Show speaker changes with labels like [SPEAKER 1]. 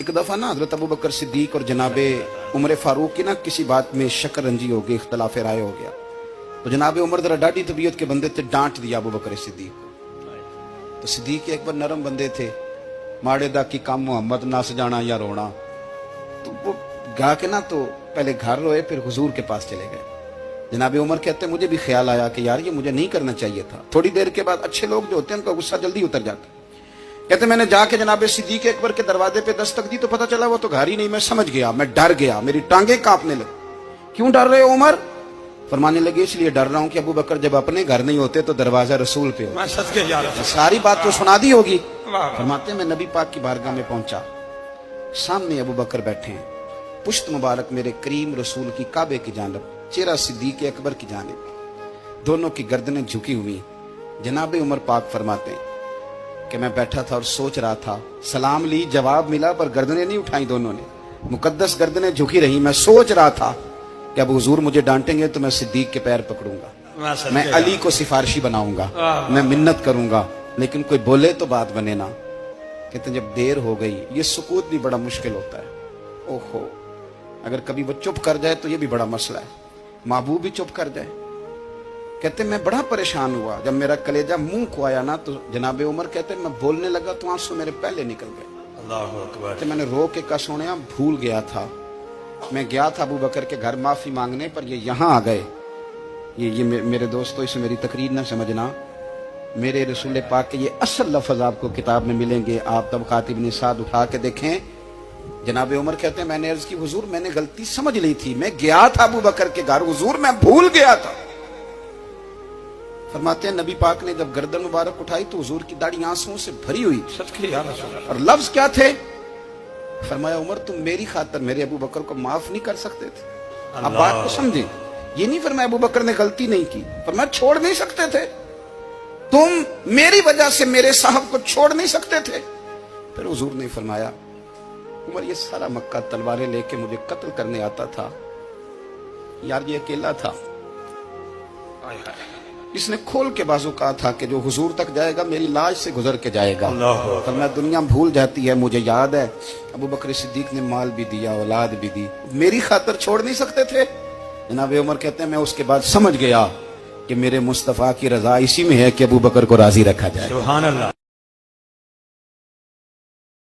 [SPEAKER 1] एक दफा ना हजरत अबू बकर सिद्दीक और जनाबे उमर फारूक की ना किसी बात में शकरंजी हो गई, इख्तलाफ राय हो गया। तो जनाबे उमर जरा डाढ़ी तबीयत के बंदे थे, डांट दिया अबू बकर सिद्दीक को। तो सिद्दीक एक बार नरम बंदे थे, माड़े दा की काम मोहम्मद नस जाना या रोना। तो वो गा के ना तो पहले घर रोए, फिर हुजूर के पास चले गए। जनाबे उमर कहते मुझे भी ख्याल आया कि यार ये मुझे नहीं करना चाहिए था। थोड़ी देर के बाद अच्छे लोग जो होते हैं उनका गुस्सा जल्दी उतर जाता है। कहते मैंने जाके जनाबे सिद्दीक अकबर के दरवाजे पे दस्तक दी तो पता चला वो तो घर ही नहीं। मैं समझ गया, मैं डर गया, मेरी टांगे कांपने लगी। क्यों डर रहे हो उमर? फरमाने लगे इसलिए डर रहा हूं कि अबू बकर जब अपने घर नहीं होते तो दरवाजा रसूल पे हो। सारी बात तो सुना दी होगी। फरमाते मैं नबी पाक की बारगाह में पहुंचा, सामने अबू बकर बैठे हैं, पुश्त मुबारक मेरे करीम रसूल की काबे की जानब, चेहरा सिद्दीक अकबर की जानब, दोनों की गर्दनें झुकी हुई। जनाबे उमर पाक फरमाते हैं कि मैं बैठा था और सोच रहा था, सलाम ली, जवाब मिला, पर गर्दनें नहीं उठाई दोनों ने, मुकद्दस गर्दनें झुकी रही। मैं सोच रहा था कि अब हुजूर मुझे डांटेंगे तो मैं सिद्दीक के पैर पकड़ूंगा, मैं अली को सिफारिशी बनाऊंगा, मैं मिन्नत करूंगा, लेकिन कोई बोले तो बात बने ना। कहते जब देर हो गई, ये सुकूत भी बड़ा मुश्किल होता है। ओहो, अगर कभी वो चुप कर जाए तो ये भी बड़ा मसला है, महबूब भी चुप कर जाए। कहते मैं बड़ा परेशान हुआ, जब मेरा कलेजा मुंह को आया ना तो जनाबे उमर कहते मैं बोलने लगा तो आंसू मेरे पहले निकल गए। अल्लाहू अकबर। कहते मैंने रो के कहा सोनिया भूल गया था, मैं गया था अबू बकर के घर माफी मांगने, पर ये यहाँ आ गए। ये मेरे दोस्तों इसे मेरी तकरीर ना समझना, मेरे रसूल पाक के ये असल लफ्ज आपको किताब में मिलेंगे। आप तबक़ात इब्न साद उठा के देखें। जनाबे उमर कहते हैं मैंने अर्ज की हुजूर मैंने गलती समझ ली थी, मैं गया था अबू बकर के घर, हुजूर मैं भूल गया था। फरमाते हैं नबी पाक ने जब गर्दन मुबारक उठाई तो हुजूर की दाढ़ी आंसुओं से भरी हुई। और लफ्ज क्या थे? फरमाया उमर तुम मेरी खातर मेरे अबू बकर को माफ नहीं कर सकते थे। अब बात को समझे, ये नहीं फरमाया अबू बकर ने गलती नहीं की, फरमाया छोड़ नहीं सकते थे, तुम मेरी वजह से मेरे साहब को छोड़ नहीं सकते थे। फिर हुजूर ने फरमाया उमर ये सारा मक्का तलवारें लेके मुझे कत्ल करने आता था, यार ये अकेला था, इसने खोल के बाजू कहा था कि जो हुजूर तक जाएगा मेरी लाश से गुजर के जाएगा। तो मैं दुनिया भूल जाती है, मुझे याद है अबू बकर सिद्दीक ने माल भी दिया, औलाद भी दी, मेरी खातर छोड़ नहीं सकते थे। जनाबे उमर कहते हैं मैं उसके बाद समझ गया कि मेरे मुस्तफा की रजा इसी में है कि अबू बकर को राजी रखा जाए। सुभान अल्लाह।